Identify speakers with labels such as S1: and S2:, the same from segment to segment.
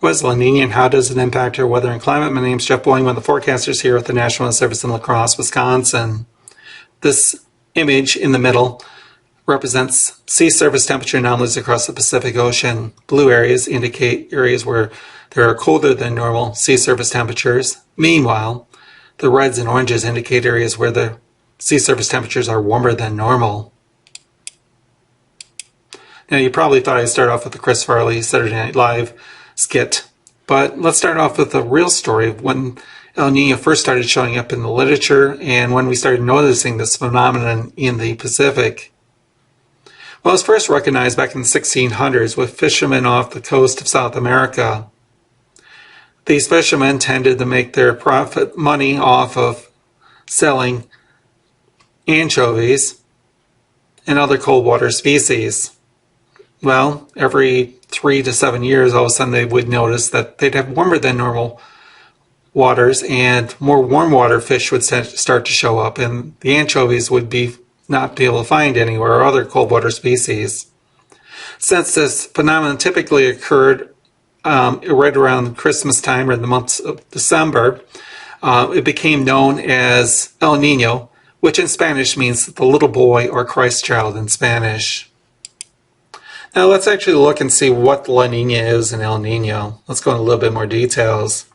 S1: What is La Nina and how does it impact our weather and climate? My name is Jeff Boying, one of the forecasters here at the National Weather Service in La Crosse, Wisconsin. This image in the middle represents sea surface temperature anomalies across the Pacific Ocean. Blue areas indicate areas where there are colder than normal sea surface temperatures. Meanwhile, the reds and oranges indicate areas where the sea surface temperatures are warmer than normal. Now, you probably thought I'd start off with the Chris Farley Saturday Night Live skit, but let's start off with the real story of when El Nino first started showing up in the literature and when we started noticing this phenomenon in the Pacific. Well, it was first recognized back in the 1600s with fishermen off the coast of South America. These fishermen tended to make their money off of selling anchovies and other cold water species. Well, every 3 to 7 years, all of a sudden they would notice that they'd have warmer than normal waters and more warm water fish would start to show up, and the anchovies would not be able to find anywhere, or other cold water species. Since this phenomenon typically occurred right around Christmas time or in the months of December, it became known as El Nino, which in Spanish means the little boy or Christ child in Spanish. Now let's actually look and see what La Nina is in El Nino. Let's go into a little bit more details.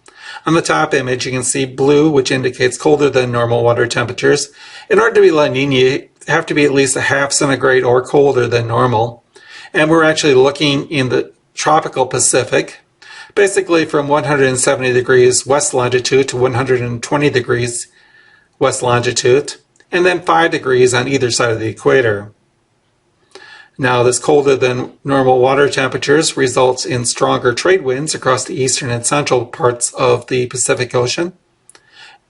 S1: On the top image you can see blue, which indicates colder than normal water temperatures. In order to be La Nina, you have to be at least a half centigrade or colder than normal. And we're actually looking in the tropical Pacific, basically from 170 degrees west longitude to 120 degrees west longitude, and then 5 degrees on either side of the equator. Now, this colder than normal water temperatures results in stronger trade winds across the eastern and central parts of the Pacific Ocean,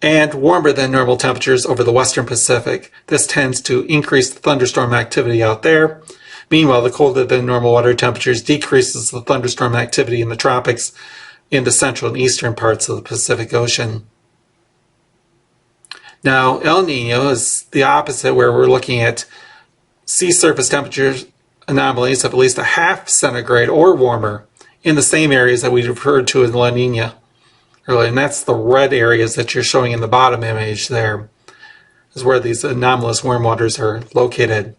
S1: and warmer than normal temperatures over the western Pacific. This tends to increase the thunderstorm activity out there. Meanwhile, the colder than normal water temperatures decreases the thunderstorm activity in the tropics in the central and eastern parts of the Pacific Ocean. Now, El Nino is the opposite, where we're looking at sea surface temperatures anomalies of at least a half centigrade or warmer in the same areas that we referred to in La Nina earlier, and that's the red areas that you're showing in the bottom image there, is where these anomalous warm waters are located.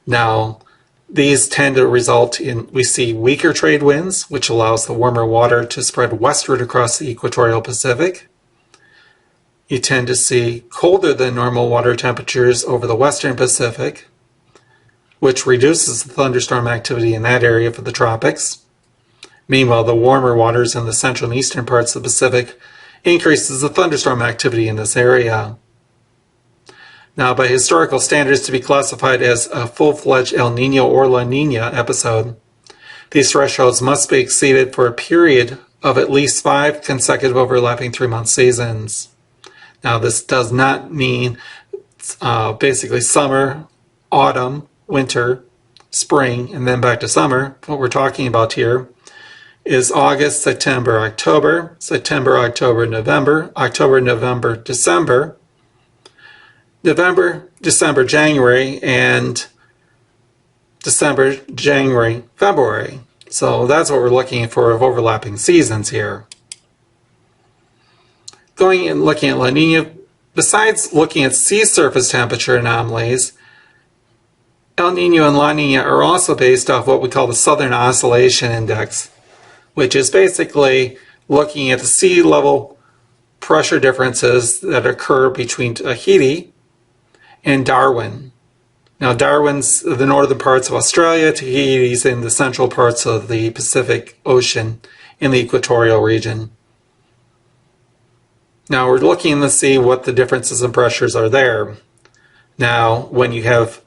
S1: Now, these tend to result in, we see weaker trade winds, which allows the warmer water to spread westward across the equatorial Pacific. You tend to see colder than normal water temperatures over the western Pacific, which reduces the thunderstorm activity in that area for the tropics. Meanwhile, the warmer waters in the central and eastern parts of the Pacific increases the thunderstorm activity in this area. Now, by historical standards, to be classified as a full-fledged El Nino or La Nina episode, these thresholds must be exceeded for a period of at least 5 consecutive overlapping 3-month seasons. Now, this does not mean basically summer, autumn, winter, spring, and then back to summer. What we're talking about here is August, September, October, September, October, November, October, November, December, November, December, January, and December, January, February. So that's what we're looking for of overlapping seasons here. Going and looking at La Nina, besides looking at sea surface temperature anomalies, El Nino and La Nina are also based off what we call the Southern Oscillation Index, which is basically looking at the sea level pressure differences that occur between Tahiti and Darwin. Now, Darwin's the northern parts of Australia, Tahiti's in the central parts of the Pacific Ocean in the equatorial region. Now, we're looking to see what the differences in pressures are there. Now, when you have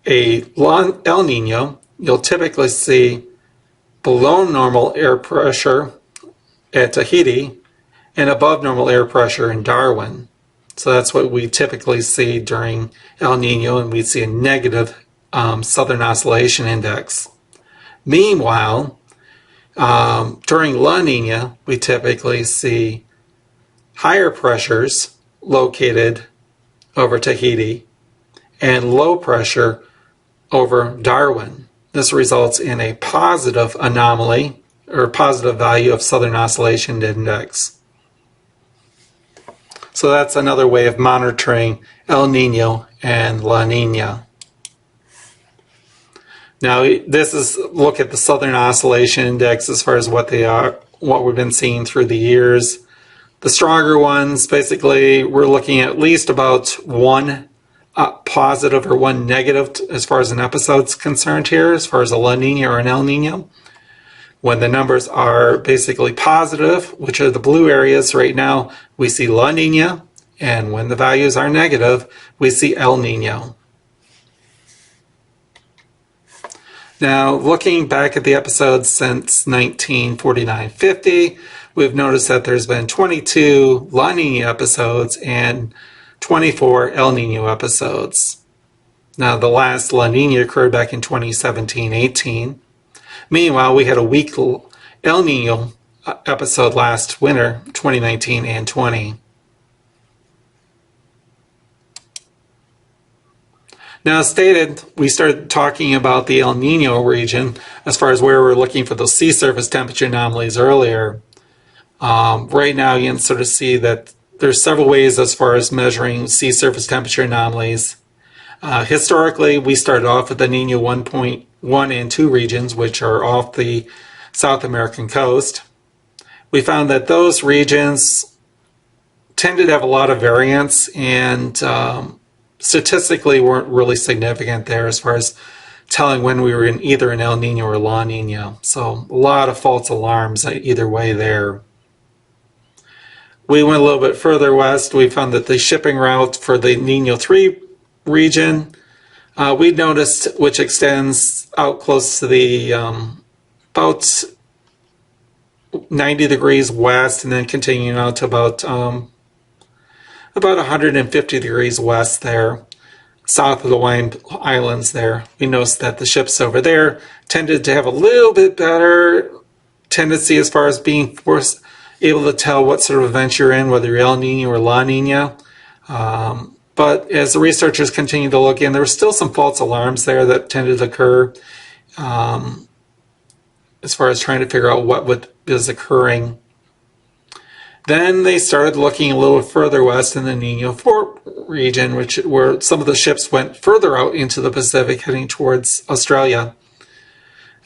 S1: a El Nino, you'll typically see below normal air pressure at Tahiti and above normal air pressure in Darwin. So that's what we typically see during El Nino, and we see a negative Southern Oscillation Index. Meanwhile, during La Nina, we typically see higher pressures located over Tahiti and low pressure over Darwin. This results in a positive anomaly or positive value of Southern Oscillation Index. So that's another way of monitoring El Nino and La Nina. Now this is look at the Southern Oscillation Index as far as what they are, what we've been seeing through the years. The stronger ones, basically, we're looking at least about one positive or one negative as far as an episode's concerned here, as far as a La Nina or an El Nino. When the numbers are basically positive, which are the blue areas right now, we see La Nina, and when the values are negative, we see El Nino. Now, looking back at the episodes since 1949-50, we've noticed that there's been 22 La Nina episodes and 24 El Nino episodes. Now, the last La Nina occurred back in 2017-18. Meanwhile, we had a weak El Nino episode last winter, 2019 and 20. Now, as stated, we started talking about the El Nino region as far as where we're looking for those sea surface temperature anomalies earlier. Right now, you can sort of see that there's several ways as far as measuring sea surface temperature anomalies. Historically, we started off with the Niño 1.1 and 2 regions, which are off the South American coast. We found that those regions tended to have a lot of variance and statistically weren't really significant there as far as telling when we were in either an El Nino or La Nina. So a lot of false alarms either way there. We went a little bit further west. We found that the shipping route for the Niño 3 region, we noticed, which extends out close to the about 90 degrees west and then continuing out to about 150 degrees west there, south of the Hawaiian Islands there. We noticed that the ships over there tended to have a little bit better tendency as far as being able to tell what sort of event you're in, whether you're El Nino or La Nina. But as the researchers continued to look in, there were still some false alarms there that tended to occur as far as trying to figure out what is occurring. Then they started looking a little further west in the Niño 4 region, where some of the ships went further out into the Pacific, heading towards Australia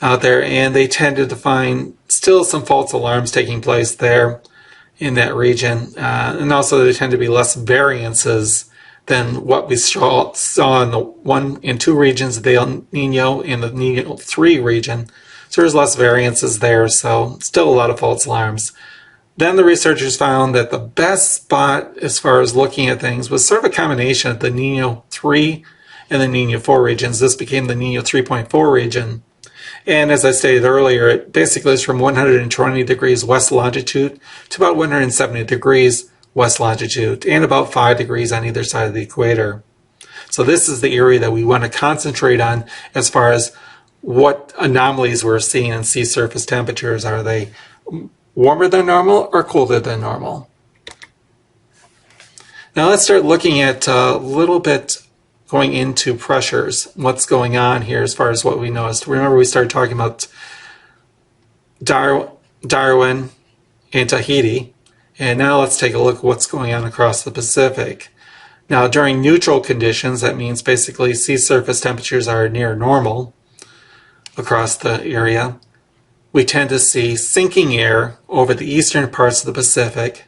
S1: out there, and they tended to find still some false alarms taking place there in that region. And also there tend to be less variances than what we saw in the 1 and 2 regions of the El Nino and the Niño 3 region. So there's less variances there, so still a lot of false alarms. Then the researchers found that the best spot as far as looking at things was sort of a combination of the Niño 3 and the Niño 4 regions. This became the Niño 3.4 region. And as I stated earlier, it basically is from 120 degrees west longitude to about 170 degrees west longitude and about 5 degrees on either side of the equator. So this is the area that we want to concentrate on as far as what anomalies we're seeing in sea surface temperatures. Are they warmer than normal or colder than normal? Now let's start looking at a little bit going into pressures, what's going on here as far as what we noticed. Remember, we started talking about Darwin and Tahiti, and now let's take a look at what's going on across the Pacific. Now during neutral conditions, that means basically sea surface temperatures are near normal across the area. We tend to see sinking air over the eastern parts of the Pacific,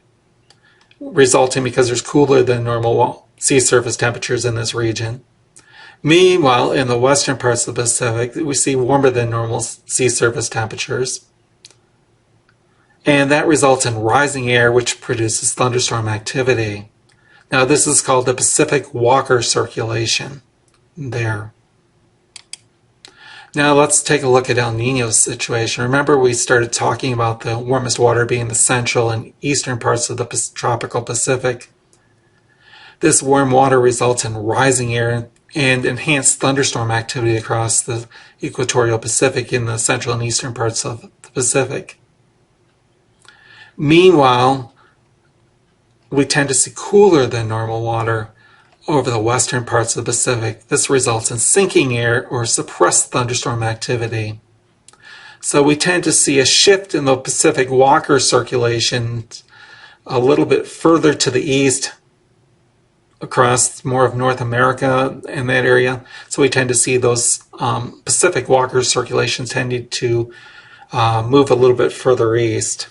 S1: resulting because there's cooler than normal sea surface temperatures in this region. Meanwhile, in the western parts of the Pacific, we see warmer than normal sea surface temperatures. And that results in rising air, which produces thunderstorm activity. Now, this is called the Pacific Walker Circulation there. Now let's take a look at El Nino's situation. Remember, we started talking about the warmest water being the central and eastern parts of the tropical Pacific. This warm water results in rising air and enhanced thunderstorm activity across the equatorial Pacific in the central and eastern parts of the Pacific. Meanwhile, we tend to see cooler than normal water over the western parts of the Pacific. This results in sinking air or suppressed thunderstorm activity. So we tend to see a shift in the Pacific Walker circulation a little bit further to the east across more of North America and that area. So we tend to see those Pacific Walker circulations tending to move a little bit further east.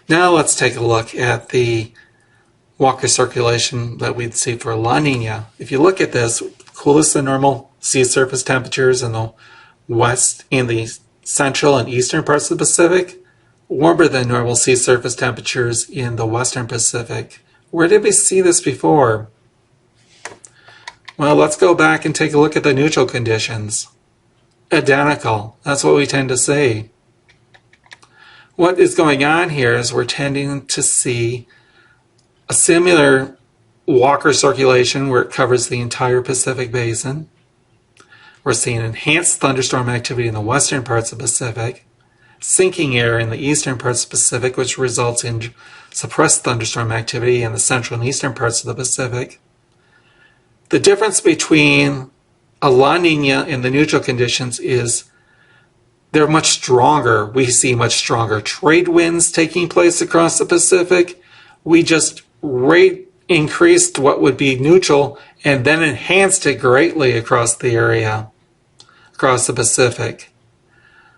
S1: Now let's take a look at the Walker circulation that we'd see for La Nina. If you look at this, coolest than normal sea surface temperatures in the west, in the central and eastern parts of the Pacific, warmer than normal sea surface temperatures in the western Pacific. Where did we see this before? Well, let's go back and take a look at the neutral conditions. Identical. That's what we tend to see. What is going on here is we're tending to see a similar Walker circulation where it covers the entire Pacific Basin. We're seeing enhanced thunderstorm activity in the western parts of the Pacific, sinking air in the eastern parts of the Pacific, which results in suppressed thunderstorm activity in the central and eastern parts of the Pacific. The difference between a La Nina and the neutral conditions is they're much stronger. We see much stronger trade winds taking place across the Pacific. We just increased what would be neutral and then enhanced it greatly across the area, across the Pacific.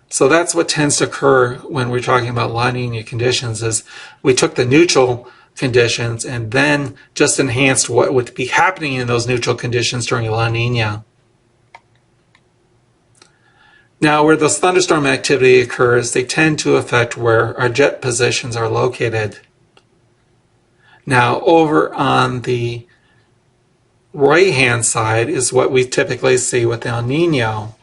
S1: So that's what tends to occur when we're talking about La Nina conditions, is we took the neutral conditions and then just enhanced what would be happening in those neutral conditions during La Nina. Now, where this thunderstorm activity occurs, they tend to affect where our jet positions are located. Now, over on the right-hand side is what we typically see with El Nino.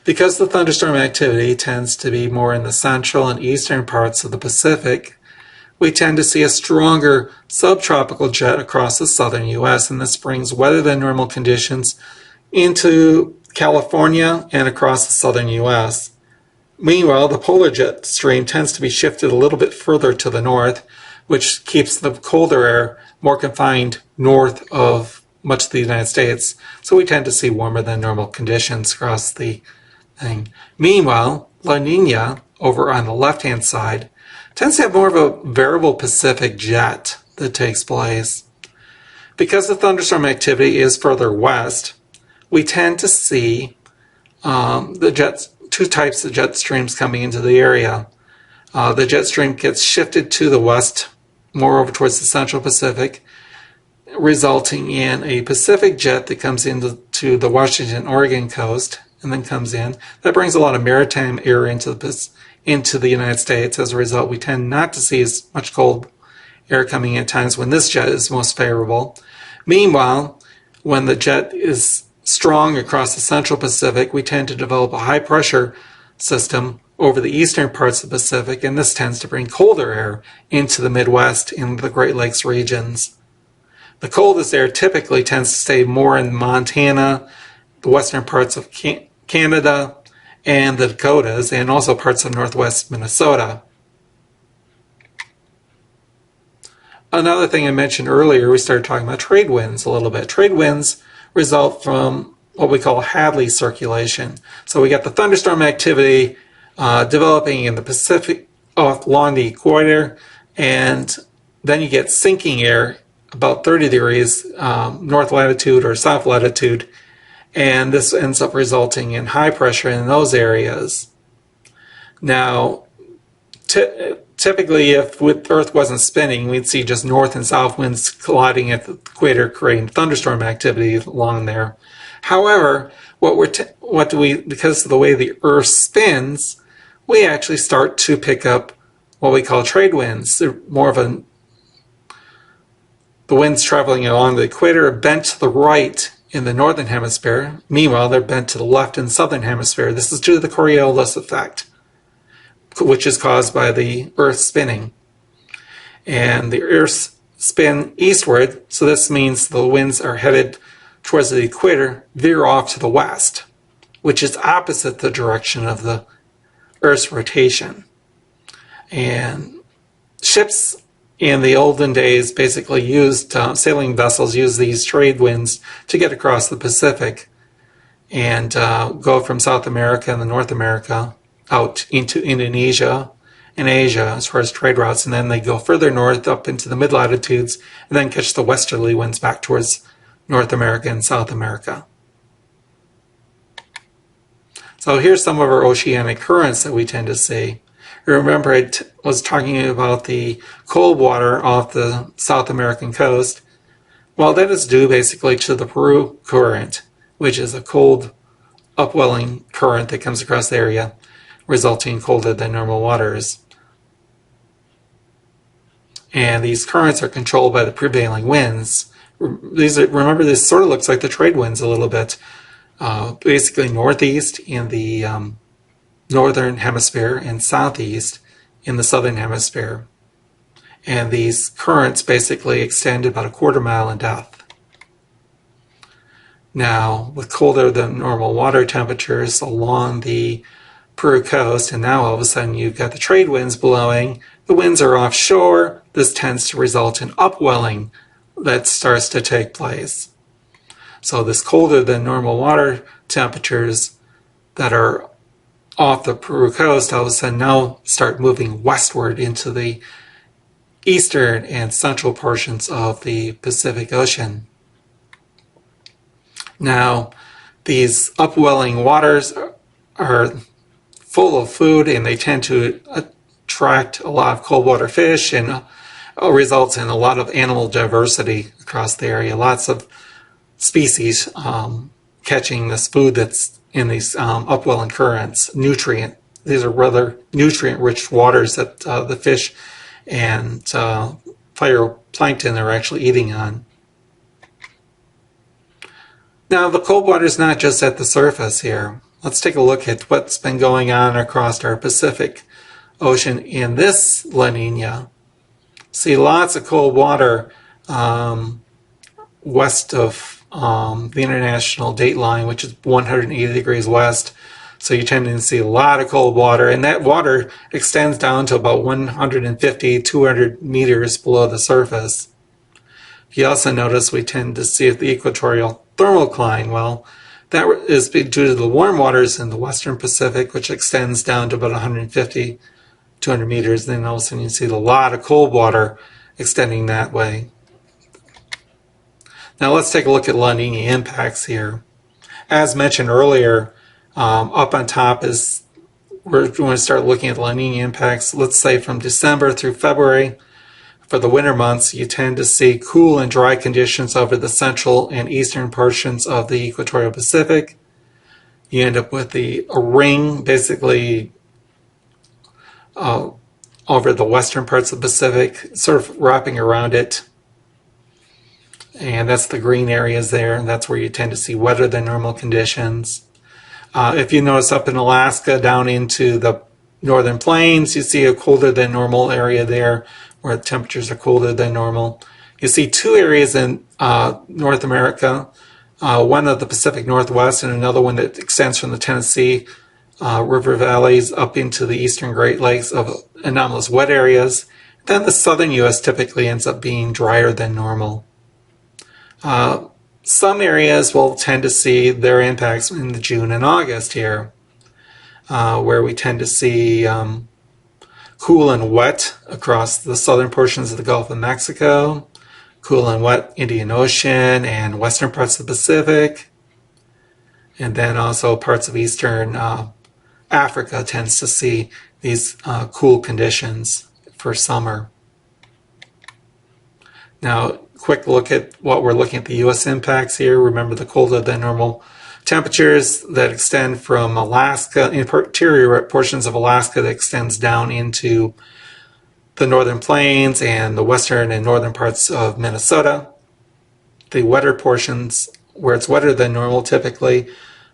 S1: Because the thunderstorm activity tends to be more in the central and eastern parts of the Pacific, we tend to see a stronger subtropical jet across the southern U.S., and this brings wetter than normal conditions into California and across the southern U.S. Meanwhile, the polar jet stream tends to be shifted a little bit further to the north, which keeps the colder air more confined north of much of the United States. So we tend to see warmer than normal conditions across the thing. Meanwhile, La Nina, over on the left-hand side, tends to have more of a variable Pacific jet that takes place. Because the thunderstorm activity is further west, we tend to see two types of jet streams coming into the area. The jet stream gets shifted to the west, more over towards the central Pacific, resulting in a Pacific jet that comes into the Washington, Oregon coast and then comes in. That brings a lot of maritime air into the United States. As a result, we tend not to see as much cold air coming in times when this jet is most favorable. Meanwhile, when the jet is strong across the central Pacific, we tend to develop a high pressure system over the eastern parts of the Pacific, and this tends to bring colder air into the Midwest and the Great Lakes regions. The coldest air typically tends to stay more in Montana, the western parts of Canada, and the Dakotas, and also parts of northwest Minnesota. Another thing I mentioned earlier, we started talking about trade winds a little bit. Trade winds result from what we call Hadley circulation. So we got the thunderstorm activity developing in the Pacific along the equator, and then you get sinking air about 30 degrees north latitude or south latitude, and this ends up resulting in high pressure in those areas. Now, typically, if Earth wasn't spinning, we'd see just north and south winds colliding at the equator, creating thunderstorm activity along there. However, because of the way the Earth spins, we actually start to pick up what we call trade winds. They're more of the winds traveling along the equator are bent to the right in the northern hemisphere. Meanwhile, they're bent to the left in the southern hemisphere. This is due to the Coriolis effect, which is caused by the Earth spinning. And the Earth spin eastward, so this means the winds are headed towards the equator, veer off to the west, which is opposite the direction of the Earth's rotation. And ships in the olden days basically used, sailing vessels used these trade winds to get across the Pacific. and go from South America and North America out into Indonesia and Asia as far as trade routes, and then they go further north up into the mid-latitudes and then catch the westerly winds back towards North America and South America. So here's some of our oceanic currents that we tend to see. Remember, I was talking about the cold water off the South American coast. Well, that is due basically to the Peru current, which is a cold upwelling current that comes across the area, resulting in colder than normal waters. And these currents are controlled by the prevailing winds. Remember, this sort of looks like the trade winds a little bit. Basically northeast in the northern hemisphere and southeast in the southern hemisphere. And these currents basically extend about a quarter mile in depth. Now, with colder than normal water temperatures along the Peru coast, and now all of a sudden you've got the trade winds blowing, the winds are offshore, this tends to result in upwelling that starts to take place. So this colder than normal water temperatures that are off the Peru coast all of a sudden now start moving westward into the eastern and central portions of the Pacific Ocean. Now, these upwelling waters are full of food, and they tend to attract a lot of cold water fish, and results in a lot of animal diversity across the area. Lots of species catching this food that's in these upwelling currents. These are rather nutrient-rich waters that the fish and phytoplankton are actually eating on. Now, the cold water is not just at the surface here. Let's take a look at what's been going on across our Pacific Ocean in this La Nina. See lots of cold water west of the international date line, which is 180 degrees west. So you tend to see a lot of cold water, and that water extends down to about 150, 200 meters below the surface. You also notice we tend to see the equatorial thermocline. Well, that is due to the warm waters in the western Pacific, which extends down to about 150, 200 meters. Then all of a sudden you see a lot of cold water extending that way. Now let's take a look at La Nina impacts here. As mentioned earlier, up on top is we're going to start looking at La Nina impacts. Let's say from December through February. For the winter months, you tend to see cool and dry conditions over the central and eastern portions of the equatorial Pacific. You end up with a ring basically over the western parts of the Pacific, sort of wrapping around it. And that's the green areas there, and that's where you tend to see wetter than normal conditions. If you notice up in Alaska down into the northern plains, you see a colder than normal area there where the temperatures are colder than normal. You see two areas in North America, one of the Pacific Northwest and another one that extends from the Tennessee river valleys up into the eastern Great Lakes of anomalous wet areas. Then the southern U.S. typically ends up being drier than normal. Some areas will tend to see their impacts in June and August here, where we tend to see cool and wet across the southern portions of the Gulf of Mexico, cool and wet Indian Ocean and western parts of the Pacific, and then also parts of eastern Africa tends to see these cool conditions for summer. Now, quick look at what we're looking at the U.S. impacts here. Remember the colder than normal temperatures that extend from Alaska, interior portions of Alaska that extends down into the northern plains and the western and northern parts of Minnesota. The wetter portions where it's wetter than normal typically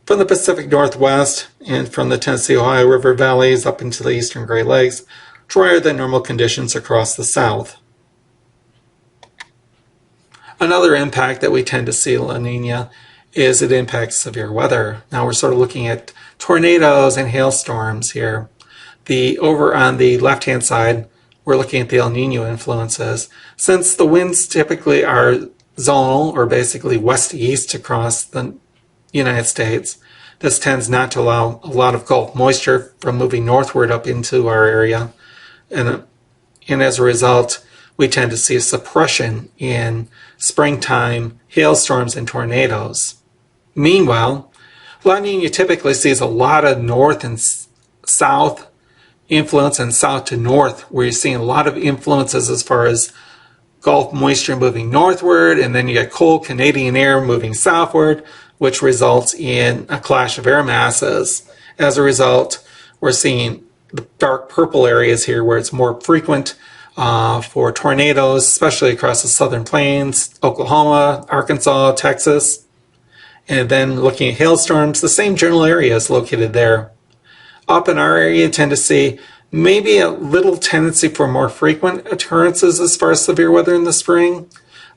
S1: from the Pacific Northwest and from the Tennessee-Ohio River valleys up into the eastern Great Lakes, drier than normal conditions across the south. Another impact that we tend to see in La Nina is it impacts severe weather. Now we're sort of looking at tornadoes and hailstorms here. Over on the left-hand side, we're looking at the El Nino influences. Since the winds typically are zonal, or basically west-east across the United States, This tends not to allow a lot of Gulf moisture from moving northward up into our area. And as a result, we tend to see a suppression in springtime hailstorms and tornadoes. Meanwhile, La Nina typically sees a lot of north and south influence and south to north, where you're seeing a lot of influences as far as Gulf moisture moving northward, and then you get cold Canadian air moving southward, which results in a clash of air masses. As a result, we're seeing the dark purple areas here where it's more frequent for tornadoes, especially across the southern plains, Oklahoma, Arkansas, Texas. And then looking at hailstorms, the same general area is located there. Up in our area, you tend to see maybe a little tendency for more frequent occurrences as far as severe weather in the spring.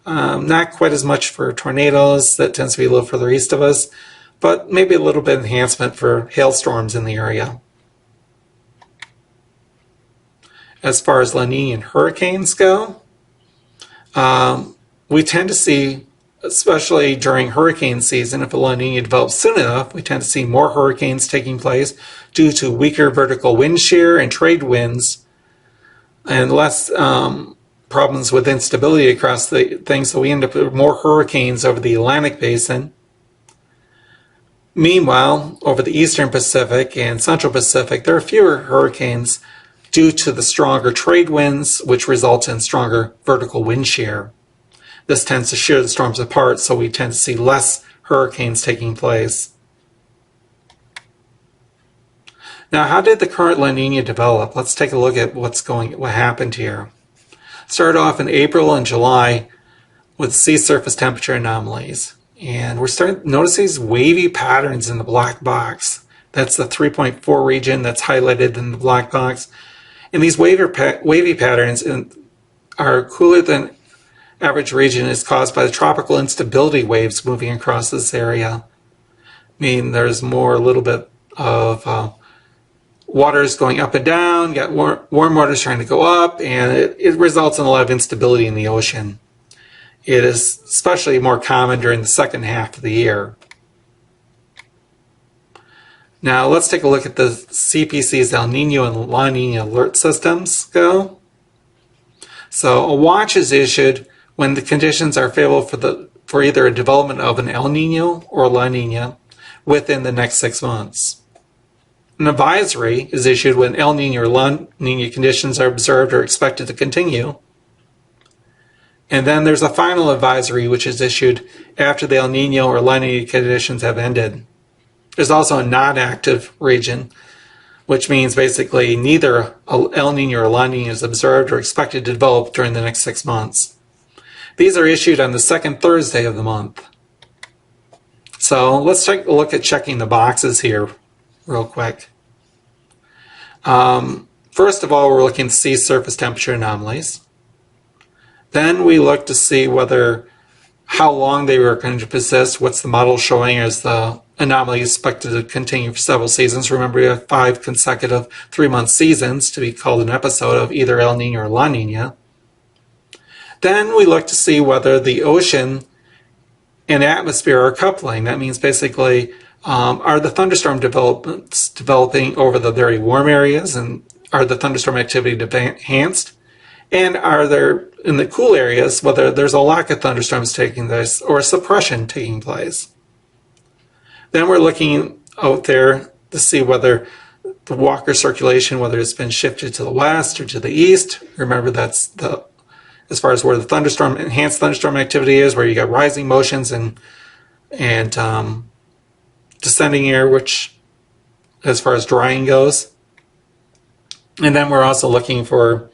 S1: Not quite as much for tornadoes, that tends to be a little further east of us, but maybe a little bit of enhancement for hailstorms in the area. As far as La Nina and hurricanes go, we tend to see, especially during hurricane season, if a La Nina develops soon enough, we tend to see more hurricanes taking place due to weaker vertical wind shear and trade winds and less problems with instability across the thing, so we end up with more hurricanes over the Atlantic basin. Meanwhile, over the eastern Pacific and central Pacific, there are fewer hurricanes due to the stronger trade winds, which results in stronger vertical wind shear. This tends to shear the storms apart, so we tend to see less hurricanes taking place. Now, how did the current La Nina develop? Let's take a look at what happened here. Started off in April and July with sea surface temperature anomalies. And we're starting to notice these wavy patterns in the black box. That's the 3.4 region that's highlighted in the black box. And these wavy patterns are cooler than average region is caused by the tropical instability waves moving across this area. Meaning there's more, a little bit of waters going up and down, got warm waters trying to go up, and it results in a lot of instability in the ocean. It is especially more common during the second half of the year. Now let's take a look at the CPC's El Nino and La Nina alert systems go. So a watch is issued when the conditions are favorable for either a development of an El Nino or La Nina within the next 6 months. An advisory is issued when El Nino or La Nina conditions are observed or expected to continue. And then there's a final advisory which is issued after the El Nino or La Nina conditions have ended. There's also a non-active region, which means basically neither El Nino or La Nina is observed or expected to develop during the next 6 months. These are issued on the second Thursday of the month. So let's take a look at checking the boxes here real quick. First of all, we're looking to see surface temperature anomalies. Then we look to see how long they were going to persist. What's the model showing as the anomaly expected to continue for several seasons. Remember, we have 5 consecutive 3-month seasons to be called an episode of either El Nino or La Nina. Then we look to see whether the ocean and atmosphere are coupling. That means basically, are the thunderstorm developments developing over the very warm areas, and are the thunderstorm activity enhanced? And are there, in the cool areas, whether there's a lack of thunderstorms taking place or a suppression taking place? Then we're looking out there to see whether the Walker circulation, whether it's been shifted to the west or to the east. Remember, that's as far as where the enhanced thunderstorm activity is, where you got rising motions and descending air, which as far as drying goes. And then we're also looking for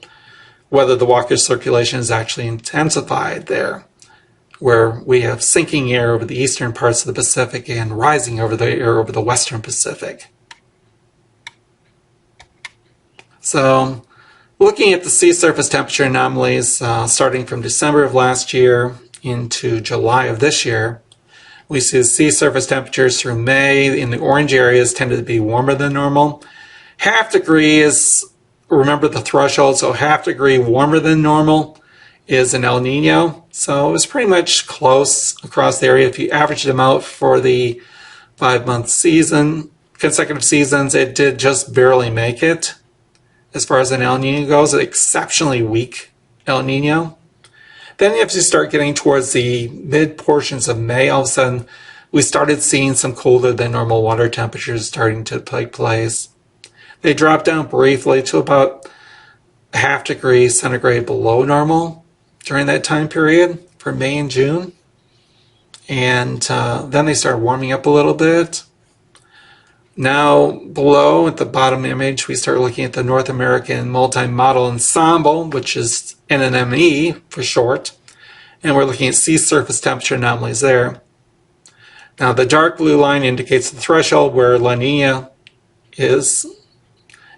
S1: whether the Walker circulation is actually intensified there, where we have sinking air over the eastern parts of the Pacific and rising over the air over the western Pacific. So looking at the sea surface temperature anomalies starting from December of last year into July of this year, we see the sea surface temperatures through May in the orange areas tended to be warmer than normal. Half degree is, remember the threshold, so half degree warmer than normal is an El Nino. So it was pretty much close across the area. If you average them out for the 5-month season, consecutive seasons, it did just barely make it. As far as an El Nino goes, an exceptionally weak El Nino. Then if you start getting towards the mid portions of May, all of a sudden we started seeing some colder than normal water temperatures starting to take place. They dropped down briefly to about a ½ degree centigrade below normal during that time period for May and June. And then they started warming up a little bit. Now below at the bottom image, we start looking at the North American Multi-Model Ensemble, which is NNME for short, and we're looking at sea surface temperature anomalies there. Now the dark blue line indicates the threshold where La Nina is,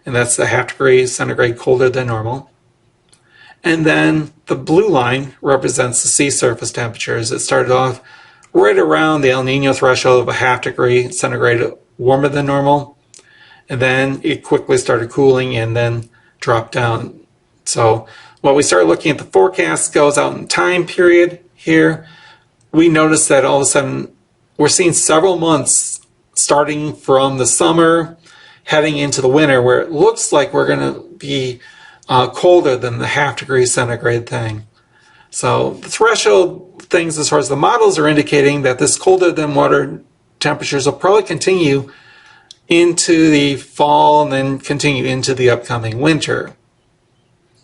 S1: and that's a ½ degree centigrade colder than normal. And then the blue line represents the sea surface temperatures. It started off right around the El Nino threshold of a ½ degree centigrade warmer than normal, and then it quickly started cooling and then dropped down. So when we start looking at the forecast goes out in time period here, we notice that all of a sudden we're seeing several months starting from the summer heading into the winter where it looks like we're going to be colder than the ½ degree centigrade thing. So the threshold things as far as the models are indicating that this colder than water temperatures will probably continue into the fall and then continue into the upcoming winter.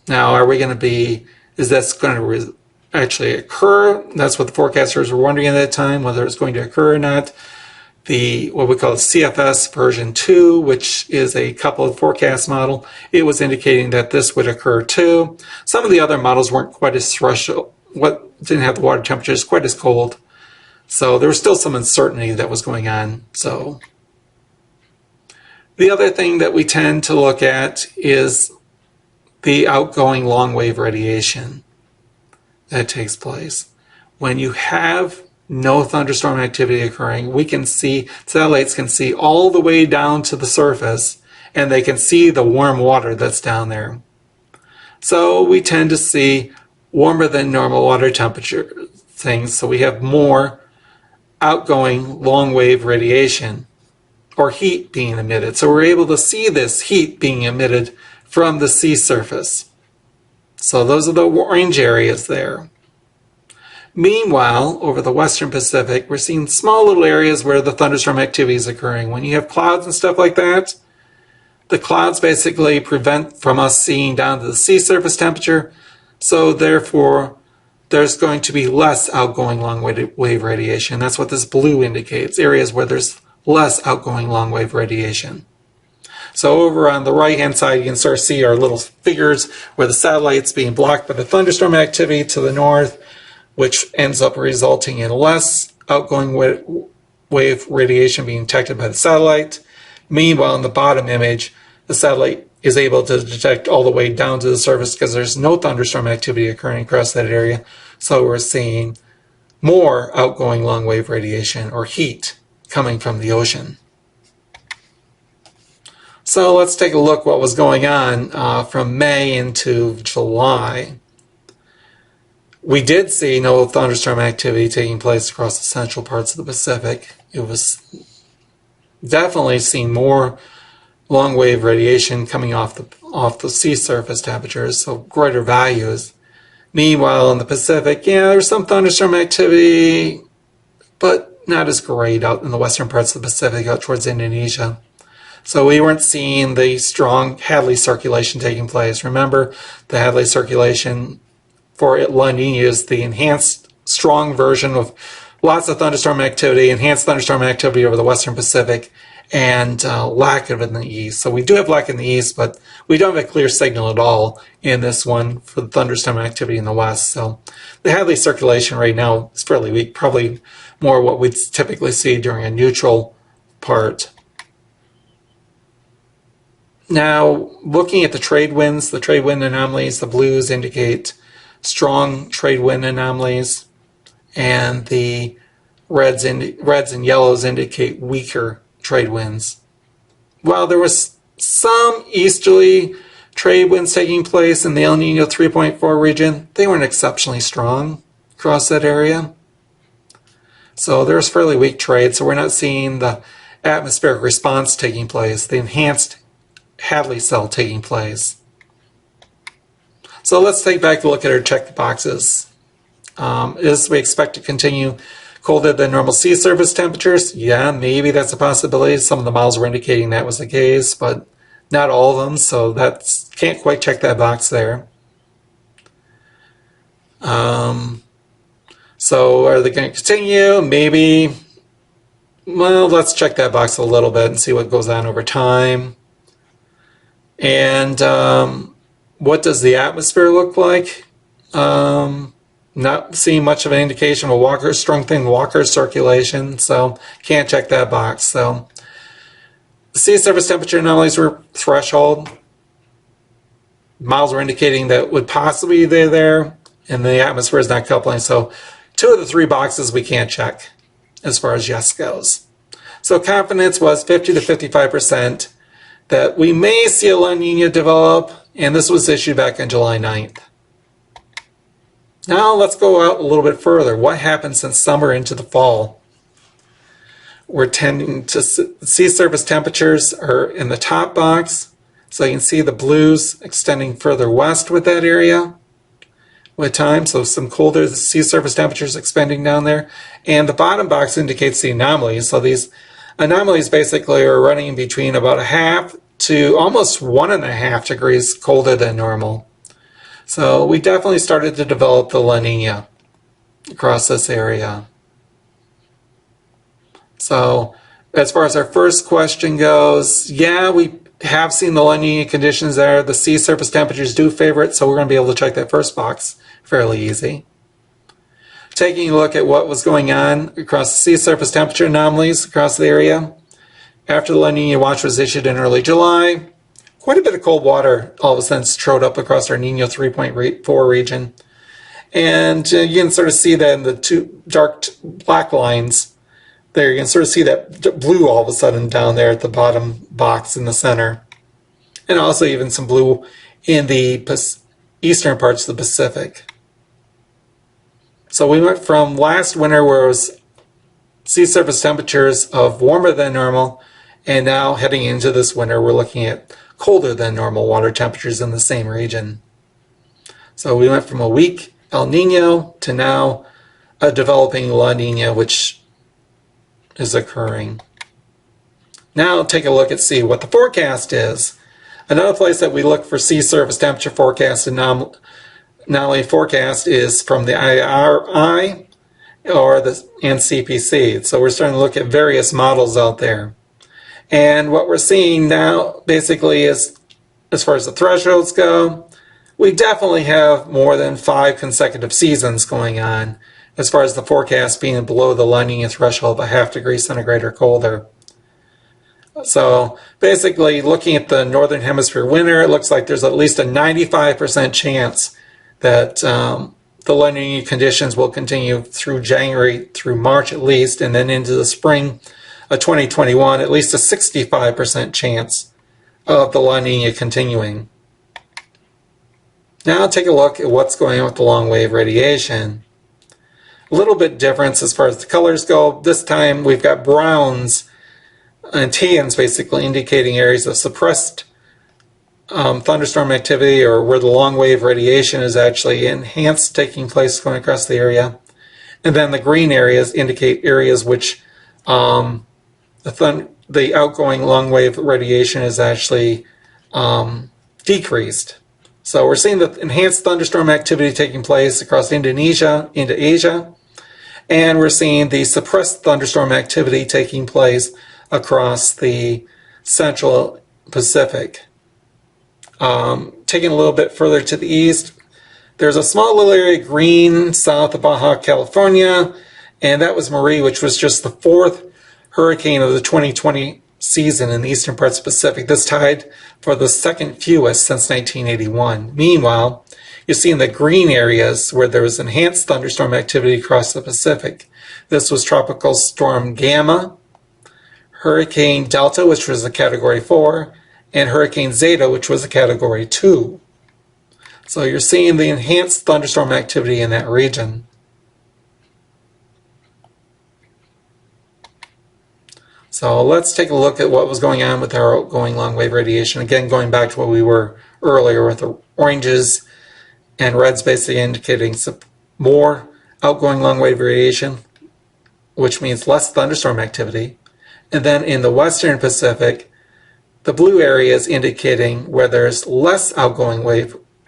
S1: Now, are we going to be, is that going to actually occur? That's what the forecasters were wondering at that time, whether it's going to occur or not. The, what we call CFS version 2, which is a coupled forecast model, it was indicating that this would occur too. Some of the other models weren't quite as threshold, didn't have the water temperatures quite as cold. So there was still some uncertainty that was going on. So the other thing that we tend to look at is the outgoing long wave radiation that takes place. When you have no thunderstorm activity occurring, we can see, satellites can see all the way down to the surface, and they can see the warm water that's down there. So we tend to see warmer than normal water temperature things, so we have more outgoing long wave radiation or heat being emitted. So we're able to see this heat being emitted from the sea surface. So those are the orange areas there. Meanwhile, over the western Pacific, we're seeing small little areas where the thunderstorm activity is occurring. When you have clouds and stuff like that, the clouds basically prevent from us seeing down to the sea surface temperature. So therefore, there's going to be less outgoing long wave radiation. That's what this blue indicates, areas where there's less outgoing long wave radiation. So over on the right-hand side, you can start to see our little figures where the satellite's being blocked by the thunderstorm activity to the north, which ends up resulting in less outgoing wave radiation being detected by the satellite. Meanwhile, in the bottom image, the satellite is able to detect all the way down to the surface because there's no thunderstorm activity occurring across that area. So we're seeing more outgoing long wave radiation or heat coming from the ocean. So let's take a look what was going on from May into July. We did see no thunderstorm activity taking place across the central parts of the Pacific. It was definitely seeing more long wave radiation coming off the sea surface temperatures, so greater values. Meanwhile, in the Pacific, yeah, there's some thunderstorm activity, but not as great out in the western parts of the Pacific, out towards Indonesia. So we weren't seeing the strong Hadley circulation taking place. Remember, the Hadley circulation for La Nina is the enhanced, strong version of lots of thunderstorm activity, enhanced thunderstorm activity over the western Pacific, and lack of it in the east. So we do have lack in the east, but we don't have a clear signal at all in this one for the thunderstorm activity in the west. So the Hadley circulation right now is fairly weak, probably more what we typically see during a neutral part. Now, looking at the trade winds, the trade wind anomalies, the blues indicate strong trade wind anomalies, and the reds and yellows indicate weaker trade winds. While there was some easterly trade winds taking place in the El Nino 3.4 region, they weren't exceptionally strong across that area. So there's fairly weak trade, so we're not seeing the atmospheric response taking place, the enhanced Hadley cell taking place. So let's take back a look at our check boxes. Is we expect to continue colder than normal sea surface temperatures? Yeah, maybe that's a possibility. Some of the models were indicating that was the case, but not all of them, so that's can't quite check that box there. So are they going to continue? Maybe. Well, let's check that box a little bit and see what goes on over time. And what does the atmosphere look like? Not seeing much of an indication of strengthening Walker circulation, so can't check that box. So the sea surface temperature anomalies were threshold. Models were indicating that would possibly be there, and the atmosphere is not coupling. So 2 of the 3 boxes we can't check as far as yes goes. So confidence was 50 to 55% that we may see a La Nina develop, and this was issued back on July 9th. Now let's go out a little bit further. What happens since summer into the fall? We're tending to sea surface temperatures are in the top box, so you can see the blues extending further west with that area with time, so some colder sea surface temperatures expanding down there. And the bottom box indicates the anomalies. So these anomalies basically are running between about a half to almost 1.5 degrees colder than normal. So we definitely started to develop the La Nina across this area. So as far as our first question goes, yeah, we have seen the La Nina conditions there. The sea surface temperatures do favor it, so we're going to be able to check that first box fairly easy. Taking a look at what was going on across the sea surface temperature anomalies across the area. After the La Nina watch was issued in early July, quite a bit of cold water all of a sudden strode up across our Niño 3.4 region. And you can sort of see that in the 2 dark black lines there. You can sort of see that blue all of a sudden down there at the bottom box in the center. And also even some blue in the eastern parts of the Pacific. So we went from last winter where it was sea surface temperatures of warmer than normal, and now heading into this winter we're looking at colder than normal water temperatures in the same region. So we went from a weak El Nino to now a developing La Nina, which is occurring. Now take a look and see what the forecast is. Another place that we look for sea surface temperature forecast anomaly forecast is from the IRI or the CPC. So we're starting to look at various models out there. And what we're seeing now basically is, as far as the thresholds go, we definitely have more than 5 consecutive seasons going on as far as the forecast being below the La Nina threshold of a ½ degree centigrade or colder. So basically looking at the northern hemisphere winter, it looks like there's at least a 95% chance that the La Nina conditions will continue through January through March at least, and then into the spring of 2021, at least a 65% chance of the La Nina continuing. Now take a look at what's going on with the long wave radiation. A little bit different as far as the colors go. This time we've got browns and tans basically indicating areas of suppressed thunderstorm activity, or where the long wave radiation is actually enhanced taking place going across the area. And then the green areas indicate areas which the outgoing long wave radiation is actually decreased. So we're seeing the enhanced thunderstorm activity taking place across Indonesia into Asia, and we're seeing the suppressed thunderstorm activity taking place across the central Pacific. Taking a little bit further to the east, there's a small little area green south of Baja California, and that was Marie, which was just the 4th hurricane of the 2020 season in the eastern parts of the Pacific. This tied for the 2nd fewest since 1981. Meanwhile, you're seeing the green areas where there was enhanced thunderstorm activity across the Pacific. This was Tropical Storm Gamma, Hurricane Delta, which was a Category 4, and Hurricane Zeta, which was a Category 2. So you're seeing the enhanced thunderstorm activity in that region. So let's take a look at what was going on with our outgoing long wave radiation. Again, going back to what we were earlier with the oranges and reds basically indicating some more outgoing long wave radiation, which means less thunderstorm activity. And then in the western Pacific, the blue areas indicating where there's less outgoing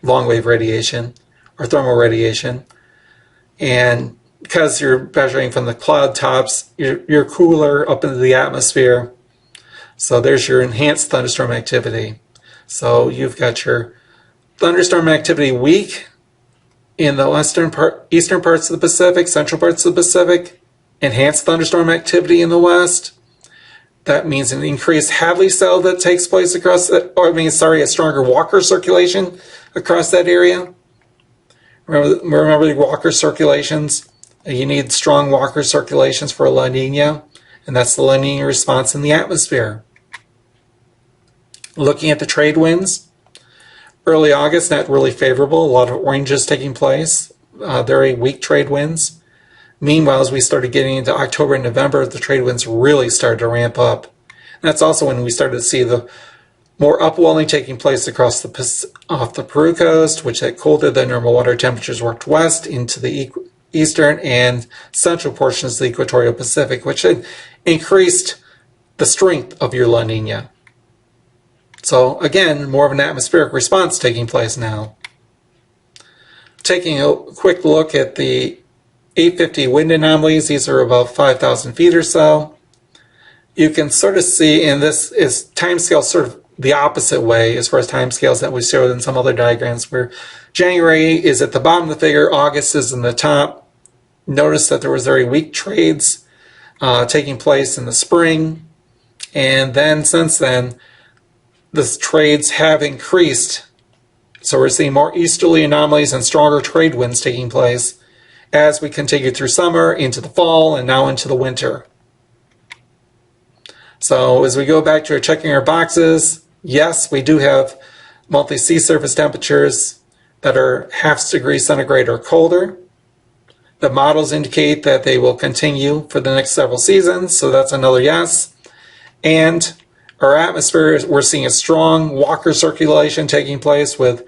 S1: long wave radiation or thermal radiation. And because you're measuring from the cloud tops, you're cooler up into the atmosphere. So there's your enhanced thunderstorm activity. So you've got your thunderstorm activity weak in the eastern parts of the Pacific, central parts of the Pacific, enhanced thunderstorm activity in the west. That means an increased Hadley cell that takes place across a stronger Walker circulation across that area. Remember the Walker circulations? You need strong Walker circulations for a La Nina, and that's the La Nina response in the atmosphere. Looking at the trade winds, early August, not really favorable. A lot of oranges taking place, very weak trade winds. Meanwhile, as we started getting into October and November, the trade winds really started to ramp up. And that's also when we started to see the more upwelling taking place across off the Peru coast, which had colder than normal water temperatures worked west into the eastern and central portions of the equatorial Pacific, which had increased the strength of your La Nina. So again, more of an atmospheric response taking place now. Taking a quick look at the 850 wind anomalies, these are about 5,000 feet or so. You can sort of see, and this is time scale sort of the opposite way as far as time scales that we showed in some other diagrams, where January is at the bottom of the figure, August is in the top. Notice that there was very weak trades taking place in the spring, and then since then the trades have increased. So we're seeing more easterly anomalies and stronger trade winds taking place as we continue through summer, into the fall, and now into the winter. So as we go back to checking our boxes, yes, we do have monthly sea surface temperatures that are 0.5 degrees centigrade or colder. The models indicate that they will continue for the next several seasons, so that's another yes. And our atmosphere, we're seeing a strong Walker circulation taking place with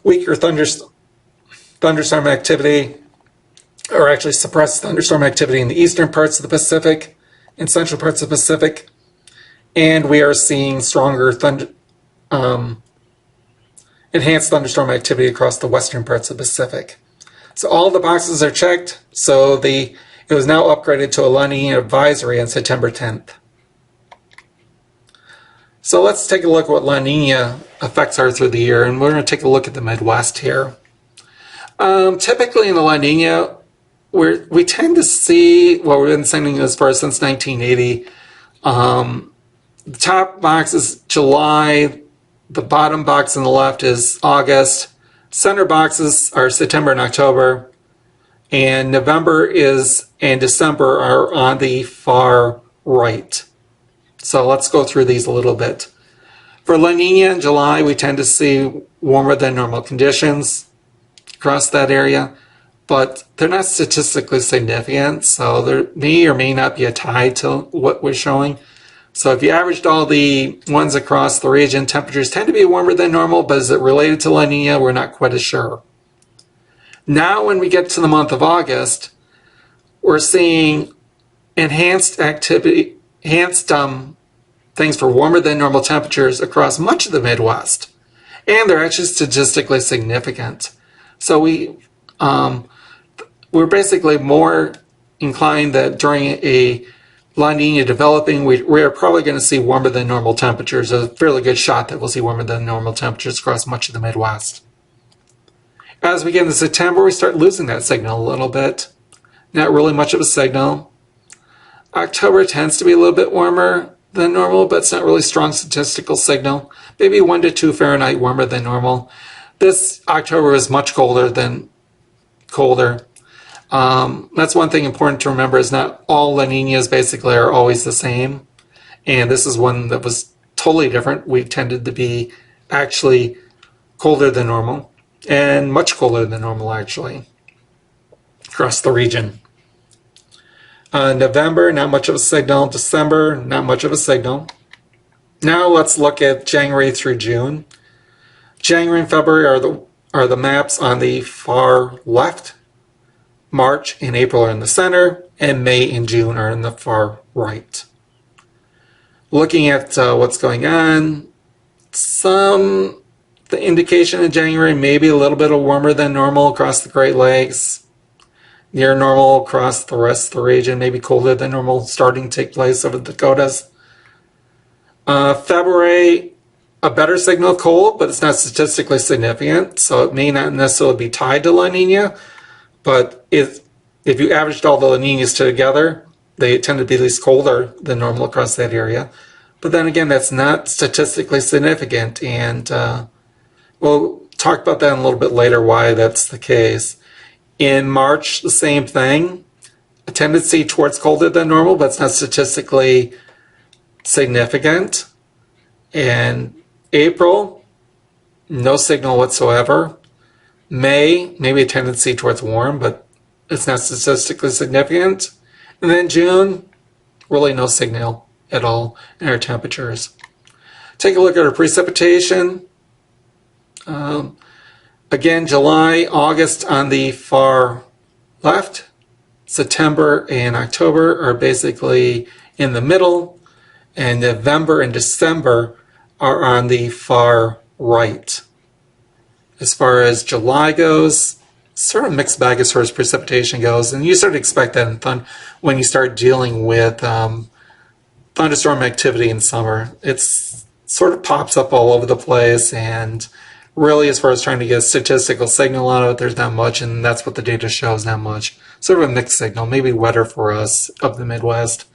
S1: weaker thunderstorm activity, or actually suppressed thunderstorm activity in the eastern parts of the Pacific and central parts of the Pacific. And we are seeing stronger enhanced thunderstorm activity across the western parts of the Pacific. So all the boxes are checked. So it was now upgraded to a La Nina advisory on September 10th. So let's take a look at what La Nina effects are through the year, and we're going to take a look at the Midwest here. Typically in the La Nina, we tend to see, well, we've been sending as far since 1980. The top box is July, the bottom box on the left is August, center boxes are September and October, and November and December are on the far right. So let's go through these a little bit. For La Nina in July, we tend to see warmer than normal conditions across that area, but they're not statistically significant, so there may or may not be a tie to what we're showing. So if you averaged all the ones across the region, temperatures tend to be warmer than normal, but is it related to La Nina? We're not quite as sure. Now when we get to the month of August, we're seeing enhanced activity, things for warmer than normal temperatures across much of the Midwest. And they're actually statistically significant. So we're basically more inclined that during a La Nina developing, we're probably going to see warmer than normal temperatures. There's a fairly good shot that we'll see warmer than normal temperatures across much of the Midwest. As we get into September, we start losing that signal a little bit. Not really much of a signal. October tends to be a little bit warmer than normal, but it's not really a strong statistical signal. Maybe 1 to 2 Fahrenheit warmer than normal. This October is much colder than colder. That's one thing important to remember, is not all La Ninas basically are always the same. And this is one that was totally different. We tended to be actually colder than normal, and much colder than normal actually, across the region. November, not much of a signal. December, not much of a signal. Now let's look at January through June. January and February are the maps on the far left. March and April are in the center, and May and June are in the far right. Looking at what's going on, the indication in January may be a little bit warmer than normal across the Great Lakes. Near normal across the rest of the region, maybe colder than normal starting to take place over the Dakotas. February, a better signal of cold, but it's not statistically significant, so it may not necessarily be tied to La Nina, but if you averaged all the La Ninas together, they tend to be at least colder than normal across that area. But then again, that's not statistically significant, and we'll talk about that in a little bit later, why that's the case. In March, the same thing. A tendency towards colder than normal, but it's not statistically significant. And April, no signal whatsoever. May, maybe a tendency towards warm, but it's not statistically significant. And then June, really no signal at all in our temperatures. Take a look at our precipitation. Again, July, August on the far left. September and October are basically in the middle. And November and December are on the far right. As far as July goes, sort of mixed bag as far as precipitation goes. And you sort of expect that when you start dealing with thunderstorm activity in summer. It sort of pops up all over the place, and really, as far as trying to get a statistical signal out of it, there's not much, and that's what the data shows, not much. Sort of a mixed signal, maybe wetter for us up the Midwest.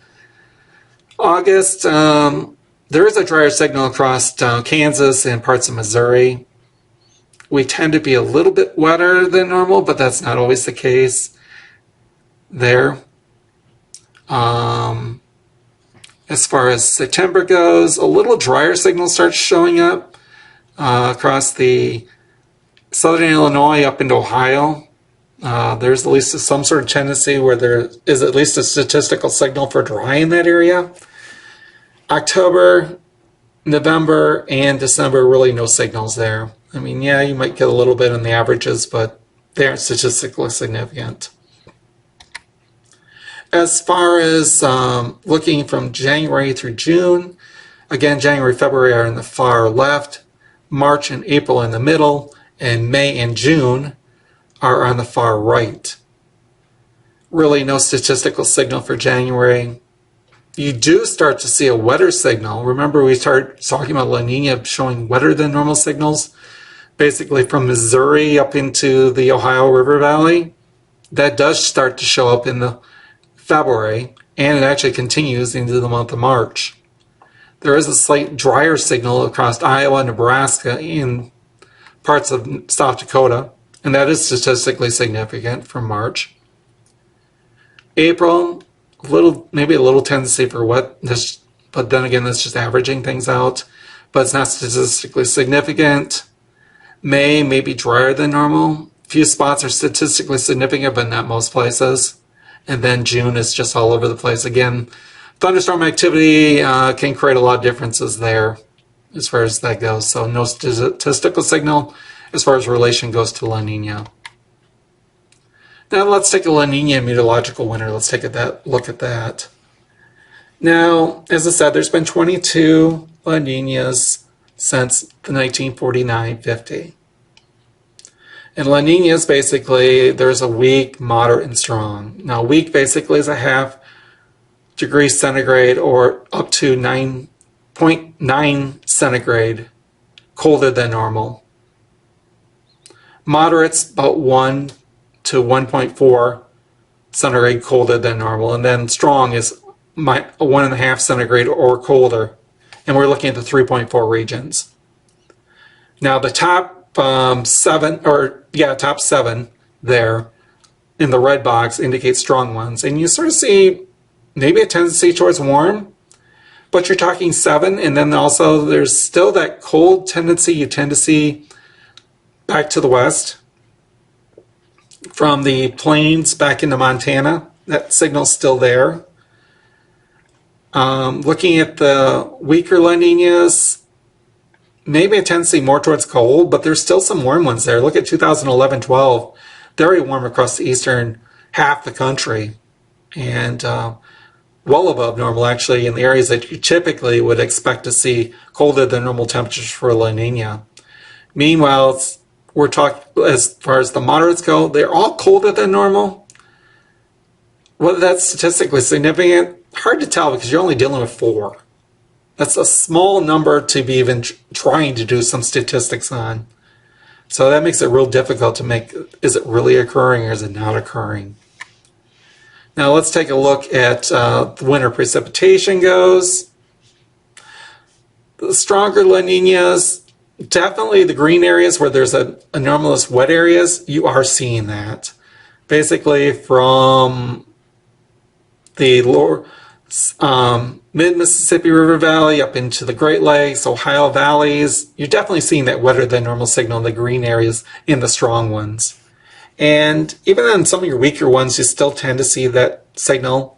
S1: August, there is a drier signal across Kansas and parts of Missouri. We tend to be a little bit wetter than normal, but that's not always the case there. As far as September goes, a little drier signal starts showing up across the southern Illinois up into Ohio. There's at least some sort of tendency where there is at least a statistical signal for dry in that area. October, November, and December, really no signals there. I mean, yeah, you might get a little bit in the averages, but they aren't statistically significant. As far as looking from January through June, again, January, February are in the far left, March and April in the middle, and May and June are on the far right. Really no statistical signal for January. You do start to see a wetter signal. Remember, we started talking about La Nina showing wetter than normal signals, basically from Missouri up into the Ohio River Valley. That does start to show up in the February, and it actually continues into the month of March. There is a slight drier signal across Iowa, Nebraska, and parts of South Dakota, and that is statistically significant for March. April, maybe a little tendency for wet, but then again, that's just averaging things out, but it's not statistically significant. May may be drier than normal. A few spots are statistically significant, but not most places. And then June is just all over the place. Again, thunderstorm activity can create a lot of differences there as far as that goes. So no statistical signal as far as relation goes to La Nina. Now let's take a La Nina meteorological winter. Let's take a look at that. Now, as I said, there's been 22 La Ninas since the 1949-50. And La Ninas, basically, there's a weak, moderate, and strong. Now, weak basically is a half degree centigrade or up to 9.9 centigrade colder than normal. Moderate's about 1 to 1.4 centigrade colder than normal. And then strong is 1.5 centigrade or colder. And we're looking at the 3.4 regions. Now, the top top 7 there in the red box indicate strong ones, and you sort of see maybe a tendency towards warm, but you're talking 7, and then also there's still that cold tendency you tend to see back to the west from the plains back into Montana that signal's still there. Looking at the weaker La Niñas, maybe a tendency more towards cold, but there's still some warm ones there. Look at 2011-12. Very warm across the eastern half the country, and well above normal actually in the areas that you typically would expect to see colder than normal temperatures for La Nina. Meanwhile, we're talking as far as the moderates go, they're all colder than normal. Whether that's statistically significant, hard to tell because you're only dealing with 4. That's a small number to be even trying to do some statistics on. So that makes it real difficult to make, is it really occurring or is it not occurring? Now let's take a look at the winter precipitation goes. The stronger La Niñas, definitely the green areas where there's anomalous wet areas, you are seeing that. Basically from the lower mid-Mississippi River Valley up into the Great Lakes, Ohio valleys, you're definitely seeing that wetter than normal signal in the green areas in the strong ones. And even in some of your weaker ones, you still tend to see that signal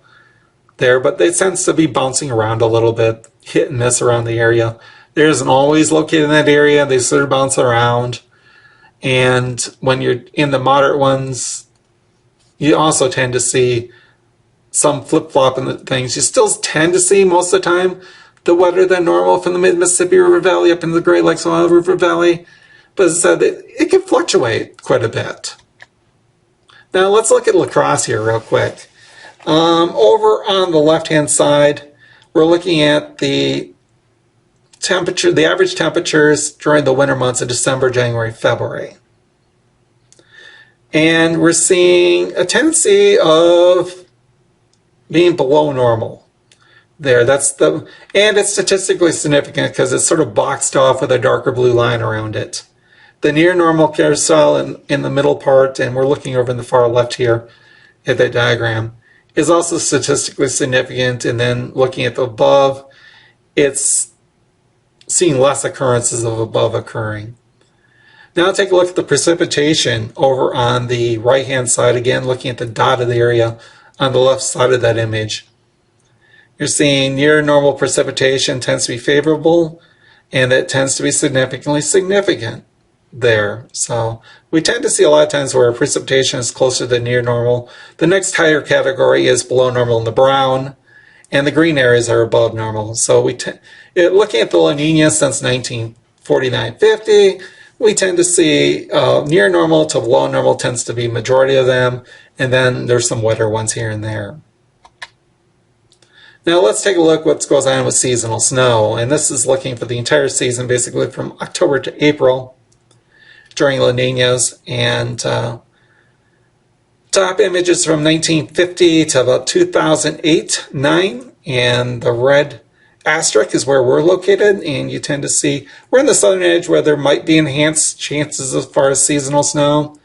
S1: there, but it tends to be bouncing around a little bit, hit and miss around the area. There isn't always located in that area. They sort of bounce around. And when you're in the moderate ones, you also tend to see some flip-flop in the things. You still tend to see most of the time the wetter than normal from the mid-Mississippi River Valley up into the Great Lakes, Ohio River Valley. But as I said, it can fluctuate quite a bit. Now let's look at La Crosse here real quick. Over on the left-hand side, we're looking at the temperature, the average temperatures during the winter months of December, January, February. And we're seeing a tendency of being below normal there. And it's statistically significant because it's sort of boxed off with a darker blue line around it. The near normal carousel in the middle part, and we're looking over in the far left here at that diagram, is also statistically significant. And then looking at the above, it's seeing less occurrences of above occurring. Now take a look at the precipitation over on the right-hand side, again looking at the dotted area on the left side of that image. You're seeing near normal precipitation tends to be favorable, and it tends to be significantly significant there. So we tend to see a lot of times where precipitation is closer to near normal. The next higher category is below normal in the brown, and the green areas are above normal. So looking at the La Nina since 1949-50, we tend to see near normal to below normal tends to be majority of them, and then there's some wetter ones here and there. Now let's take a look at what goes on with seasonal snow, and this is looking for the entire season, basically from October to April during La Niñas. And top images from 1950 to about 2008-9, and the red asterisk is where we're located, and you tend to see we're in the southern edge where there might be enhanced chances as far as seasonal snow.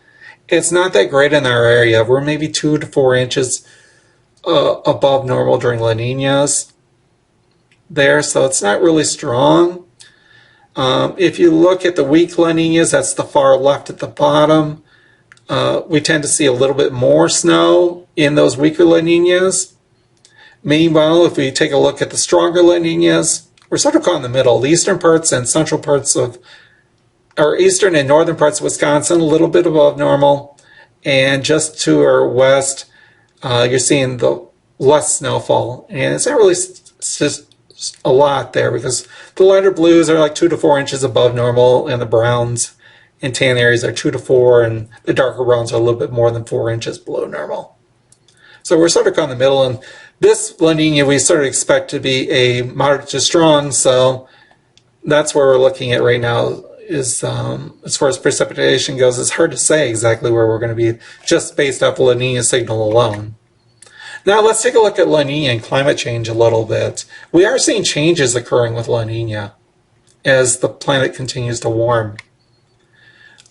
S1: It's not that great in our area. We're maybe 2 to 4 inches above normal during La Niñas there, so it's not really strong. If you look at the weak La Niñas, that's the far left at the bottom, we tend to see a little bit more snow in those weaker La Niñas. Meanwhile, if we take a look at the stronger La Niñas, we're sort of caught in the middle. The eastern parts and central parts of, or eastern and northern parts of Wisconsin, a little bit above normal. And just to our west, you're seeing the less snowfall. And it's not really a lot there because the lighter blues are like 2 to 4 inches above normal, and the browns and tan areas are 2 to 4, and the darker browns are a little bit more than 4 inches below normal. So we're sort of caught in the middle, and this La Nina we sort of expect to be a moderate to strong, so that's where we're looking at right now. Is as far as precipitation goes, it's hard to say exactly where we're going to be just based off La Nina signal alone. Now let's take a look at La Nina and climate change a little bit. We are seeing changes occurring with La Nina as the planet continues to warm.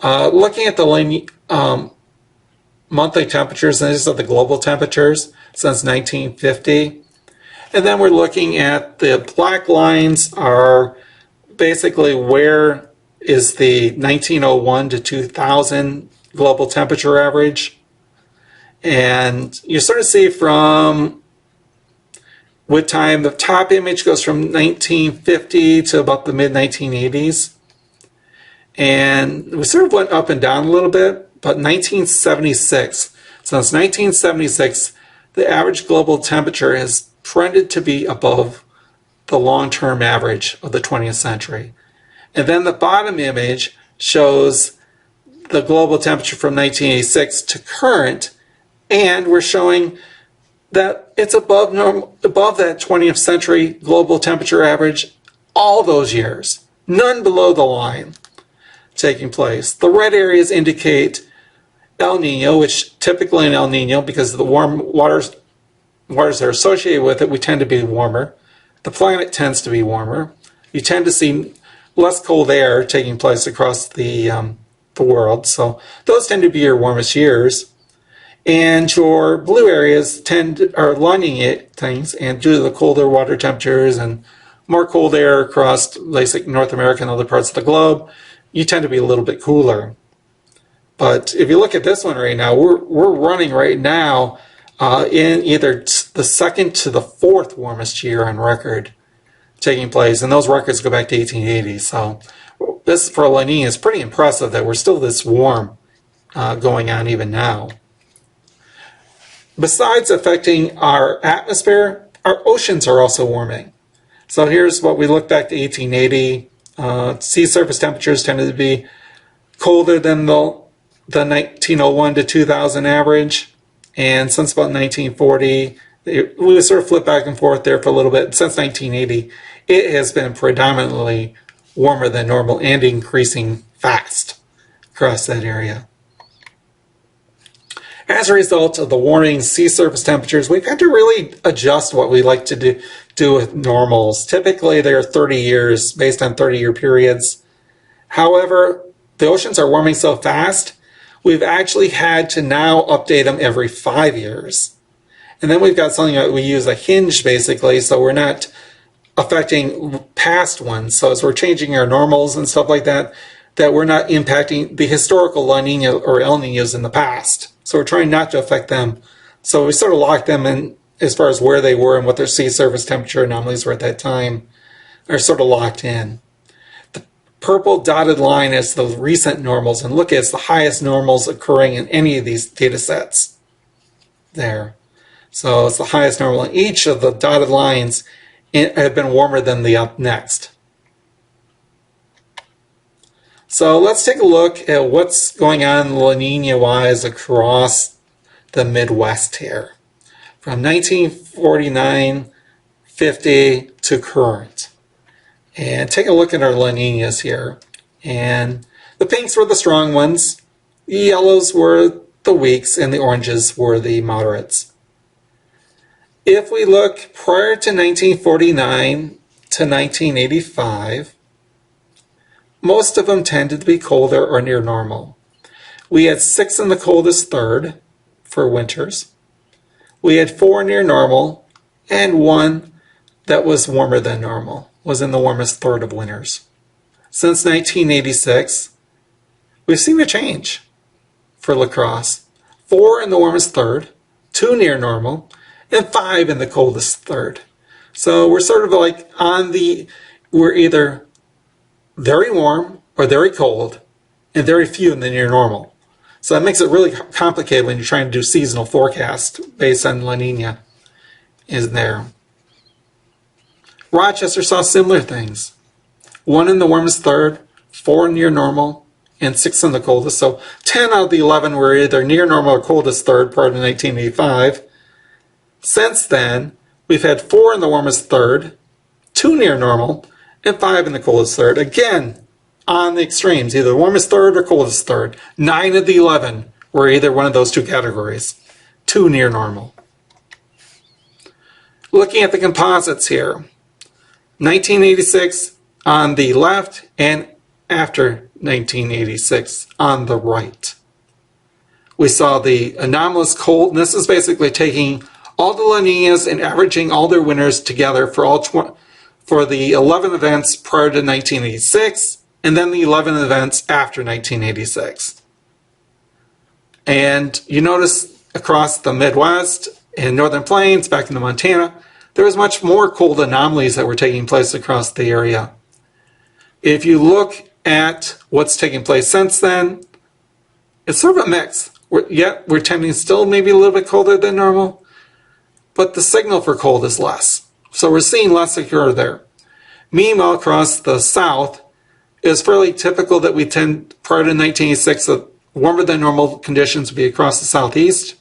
S1: Looking at the La Nina, monthly temperatures, and these are the global temperatures since 1950. And then we're looking at the black lines are basically where is the 1901 to 2000 global temperature average. And you sort of see from with time, the top image goes from 1950 to about the mid-1980s. And we sort of went up and down a little bit, but 1976, since 1976, the average global temperature has trended to be above the long-term average of the 20th century. And then the bottom image shows the global temperature from 1986 to current, and we're showing that it's above that 20th century global temperature average all those years, none below the line taking place. The red areas indicate El Nino, which typically in El Nino, because of the warm waters that are associated with it, we tend to be warmer. The planet tends to be warmer. You tend to see less cold air taking place across the world, so those tend to be your warmest years. And your blue areas are lining things, and due to the colder water temperatures and more cold air across like North America and other parts of the globe, you tend to be a little bit cooler. But if you look at this one right now, we're running right now in either the second to the fourth warmest year on record taking place, and those records go back to 1880. So this for La Nina is pretty impressive that we're still this warm going on even now. Besides affecting our atmosphere, our oceans are also warming. So here's what we look back to 1880. Sea surface temperatures tended to be colder than the 1901 to 2000 average. And since about 1940, we would sort of flip back and forth there for a little bit. Since 1980, it has been predominantly warmer than normal and increasing fast across that area. As a result of the warming sea surface temperatures, we've had to really adjust what we like to do with normals. Typically, they're 30 years, based on 30-year periods. However, the oceans are warming so fast, we've actually had to now update them every 5 years. And then we've got something that we use a hinge, basically, so we're not affecting past ones. So as we're changing our normals and stuff like that, that we're not impacting the historical La Nina or El Ninos in the past. So we're trying not to affect them. So we sort of locked them in as far as where they were and what their sea surface temperature anomalies were at that time are sort of locked in. The purple dotted line is the recent normals, and look, it's the highest normals occurring in any of these data sets there. So it's the highest normal, and each of the dotted lines have been warmer than the up next. So let's take a look at what's going on La Nina-wise across the Midwest here, from 1949, 50 to current. And take a look at our La Ninas here. And the pinks were the strong ones, the yellows were the weaks, and the oranges were the moderates. If we look prior to 1949 to 1985, most of them tended to be colder or near normal. We had 6 in the coldest third for winters. We had 4 near normal, and 1 that was warmer than normal, was in the warmest third of winters. Since 1986, we've seen a change for La Crosse. 4 in the warmest third, 2 near normal, and 5 in the coldest third. So we're sort of like we're either very warm or very cold, and very few in the near normal. So that makes it really complicated when you're trying to do seasonal forecast based on La Nina is there. Rochester saw similar things. 1 in the warmest third, 4 near normal, and 6 in the coldest. So 10 out of the 11 were either near normal or coldest third prior to 1985. Since then, we've had 4 in the warmest third, 2 near normal, and 5 in the coldest third. Again, on the extremes, either the warmest third or coldest third. 9 of the 11 were either one of those two categories. 2 near normal. Looking at the composites here, 1986 on the left and after 1986 on the right. We saw the anomalous cold, and this is basically taking all the La Ninas and averaging all their winters together for the 11 events prior to 1986, and then the 11 events after 1986. And you notice across the Midwest and Northern Plains back into Montana, there was much more cold anomalies that were taking place across the area. If you look at what's taking place since then, it's sort of a mix. We're tending still maybe a little bit colder than normal, but the signal for cold is less. So we're seeing less occur there. Meanwhile, across the south, it's fairly typical that we tend, prior to 1986, that warmer than normal conditions would be across the southeast.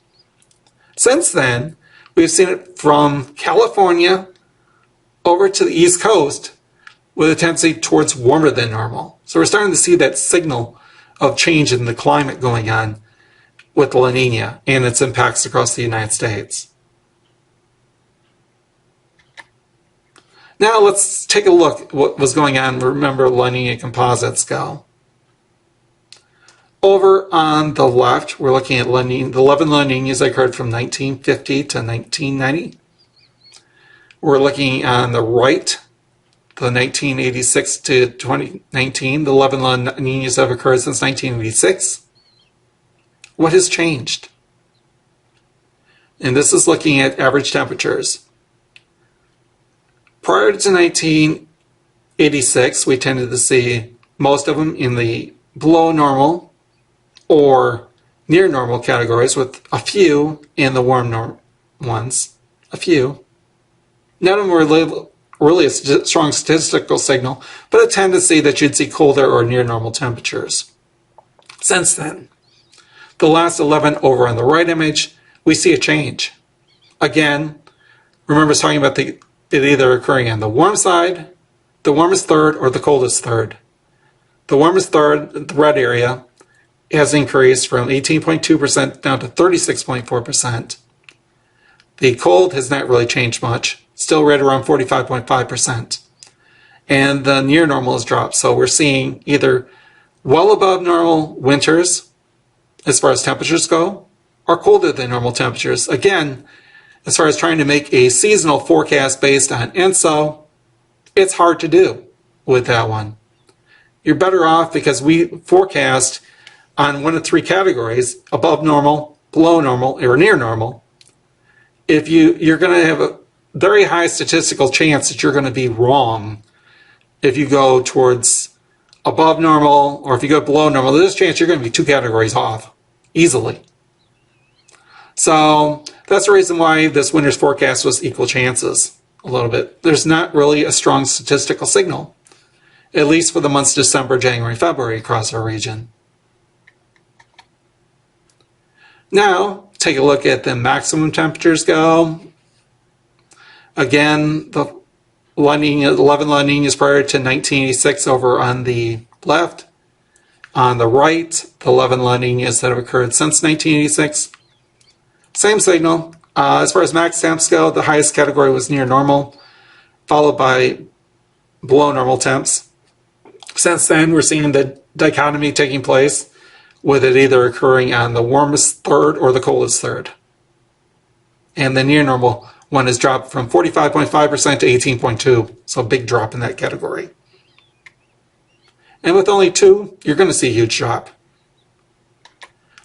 S1: Since then, we've seen it from California over to the East Coast with a tendency towards warmer than normal. So we're starting to see that signal of change in the climate going on with La Nina and its impacts across the United States. Now let's take a look at what was going on. Remember La Nina composites go. Over on the left, we're looking at La Nina, the 11 La Ninas that occurred from 1950 to 1990. We're looking on the right, the 1986 to 2019, the 11 La Ninas that have occurred since 1986. What has changed? And this is looking at average temperatures. Prior to 1986, we tended to see most of them in the below normal or near normal categories, with a few in the warm ones. A few. None of them were really a strong statistical signal, but a tendency that you'd see colder or near normal temperatures. Since then, the last 11 over on the right image, we see a change. Again, remember talking about it either occurring on the warm side, the warmest third, or the coldest third. The warmest third, the red area, has increased from 18.2% down to 36.4%. The cold has not really changed much, still right around 45.5%. And the near normal has dropped, so we're seeing either well above normal winters as far as temperatures go, or colder than normal temperatures. Again, as far as trying to make a seasonal forecast based on ENSO, it's hard to do with that one. You're better off because we forecast on one of three categories: above normal, below normal, or near normal. If you're going to have a very high statistical chance that you're going to be wrong if you go towards above normal, or if you go below normal, there's a chance you're going to be two categories off easily. So that's the reason why this winter's forecast was equal chances a little bit. There's not really a strong statistical signal, at least for the months December, January, February across our region. Now, take a look at the maximum temperatures go. Again, the 11 La Ninas prior to 1986 over on the left. On the right, the 11 La Ninas that have occurred since 1986. Same signal. As far as max temps go, the highest category was near normal, followed by below normal temps. Since then, we're seeing the dichotomy taking place, with it either occurring on the warmest third or the coldest third. And the near normal one has dropped from 45.5% to 18.2%, so a big drop in that category. And with only two, you're going to see a huge drop.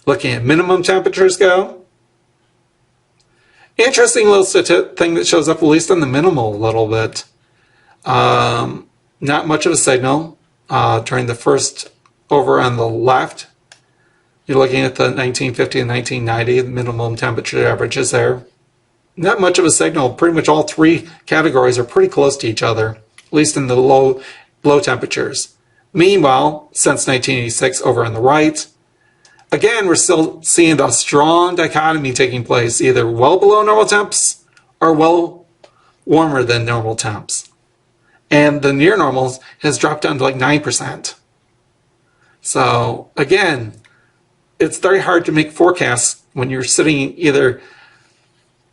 S1: Looking at minimum temperatures go. Interesting little thing that shows up, at least on the minimal a little bit. Not much of a signal during the first over on the left. You're looking at the 1950 and 1990, the minimum temperature averages there. Not much of a signal. Pretty much all three categories are pretty close to each other, at least in the low temperatures. Meanwhile, since 1986 over on the right, again, we're still seeing a strong dichotomy taking place, either well below normal temps or well warmer than normal temps. And the near normals has dropped down to like 9%. So again, it's very hard to make forecasts when you're sitting either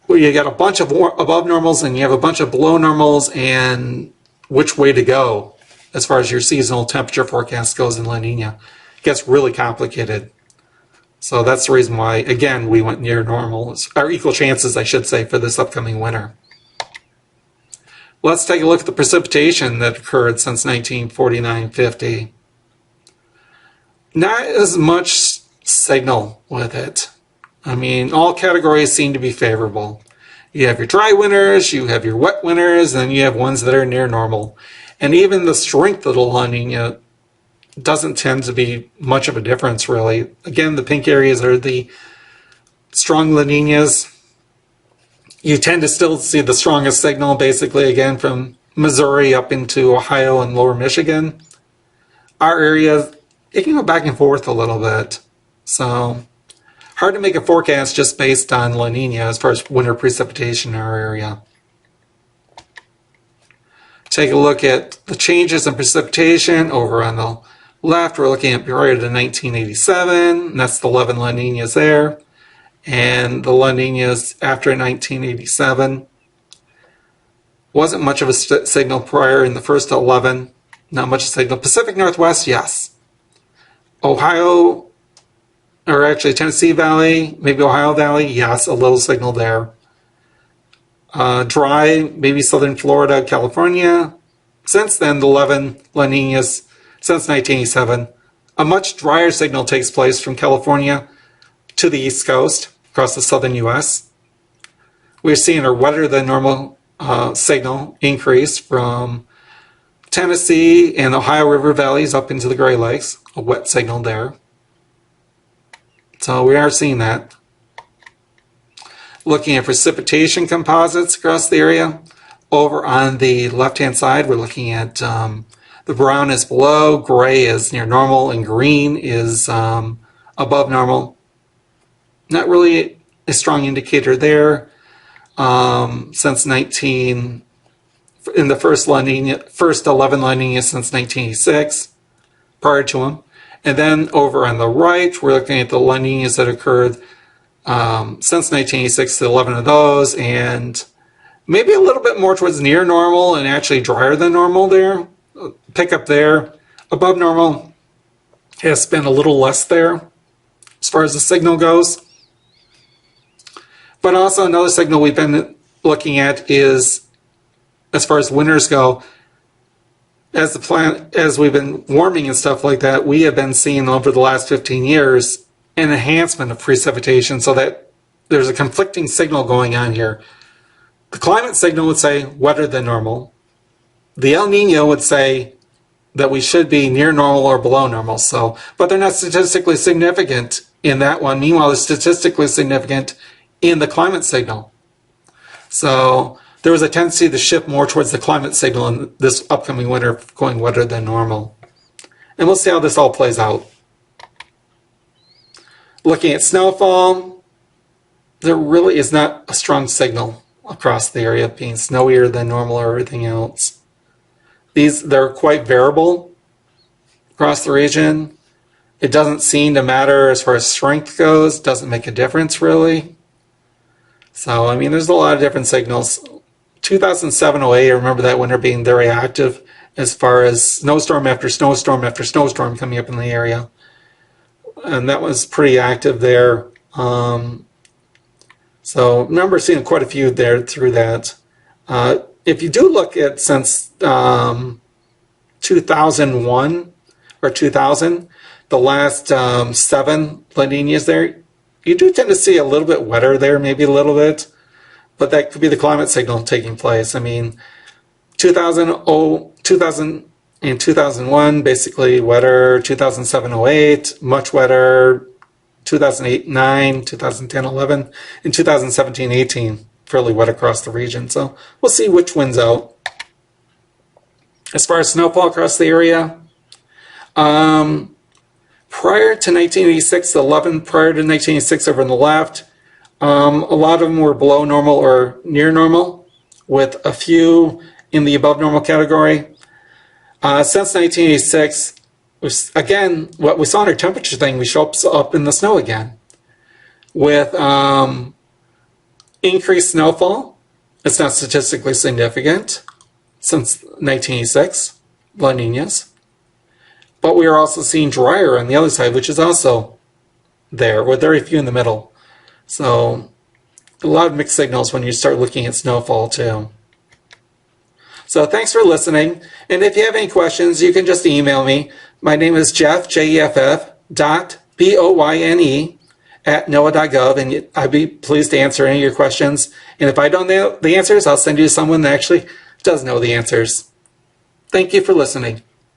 S1: where you got a bunch of above normals and you have a bunch of below normals, and which way to go as far as your seasonal temperature forecast goes in La Nina. It gets really complicated. So that's the reason why, again, we went near normal, or equal chances, I should say, for this upcoming winter. Let's take a look at the precipitation that occurred since 1949-50. Not as much signal with it. I mean, all categories seem to be favorable. You have your dry winters, you have your wet winters, and you have ones that are near normal. And even the strength of the La Nina doesn't tend to be much of a difference, really. Again, the pink areas are the strong La Ninas. You tend to still see the strongest signal, basically, again, from Missouri up into Ohio and lower Michigan. Our area, it can go back and forth a little bit. So, hard to make a forecast just based on La Nina as far as winter precipitation in our area. Take a look at the changes in precipitation over on the left. We're looking at prior to 1987, and that's the 11 La Ninas there. And the La Ninas after 1987. Wasn't much of a signal prior in the first 11. Not much signal. Pacific Northwest, yes. Ohio, or actually Tennessee Valley, maybe Ohio Valley, yes, a little signal there. Dry, maybe southern Florida, California. Since then, the 11 La Ninas, since 1987, a much drier signal takes place from California to the East Coast, across the southern U.S. We're seeing a wetter than normal signal increase from Tennessee and Ohio River valleys up into the Great Lakes, a wet signal there. So we are seeing that. Looking at precipitation composites across the area. Over on the left-hand side, we're looking at the brown is below, gray is near normal, and green is above normal. Not really a strong indicator there. Since in the first 11 La Ninas since 1986, prior to them. And then over on the right, we're looking at the La Ninas that occurred since 1986, the 11 of those, and maybe a little bit more towards near normal and actually drier than normal there. Pick up there. Above normal has been a little less there as far as the signal goes. But also another signal we've been looking at is, as far as winters go, as we've been warming and stuff like that, we have been seeing over the last 15 years an enhancement of precipitation, so that there's a conflicting signal going on here. The climate signal would say wetter than normal. The El Nino would say that we should be near normal or below normal. So, but they're not statistically significant in that one. Meanwhile, they're statistically significant in the climate signal. So there was a tendency to shift more towards the climate signal in this upcoming winter, going wetter than normal. And we'll see how this all plays out. Looking at snowfall, there really is not a strong signal across the area being snowier than normal or everything else. They're quite variable across the region. It doesn't seem to matter as far as strength goes. Doesn't make a difference really. So, I mean, there's a lot of different signals. 2007-08, I remember that winter being very active as far as snowstorm after snowstorm after snowstorm coming up in the area. And that was pretty active there. So, I remember seeing quite a few there through that. If you do look at since 2001 or 2000, the last 7 La Ninas there, you do tend to see a little bit wetter there, maybe a little bit, but that could be the climate signal taking place. I mean, 2000 and 2001, basically wetter, 2007-08, much wetter, 2008-9, 2010-11, and 2017-18, fairly wet across the region. So we'll see which wins out. As far as snowfall across the area, prior to 1986, the 11 prior to 1986 over on the left, a lot of them were below normal or near normal, with a few in the above normal category. Since 1986, again, what we saw in our temperature thing, we show up in the snow again. With increased snowfall, it's not statistically significant since 1986, La Ninas. But we are also seeing drier on the other side, which is also there, with very few in the middle. So a lot of mixed signals when you start looking at snowfall too. So thanks for listening. And if you have any questions, you can just email me. My name is Jeff, Jeff, .boyne at NOAA.gov, and I'd be pleased to answer any of your questions. And if I don't know the answers, I'll send you someone that actually does know the answers. Thank you for listening.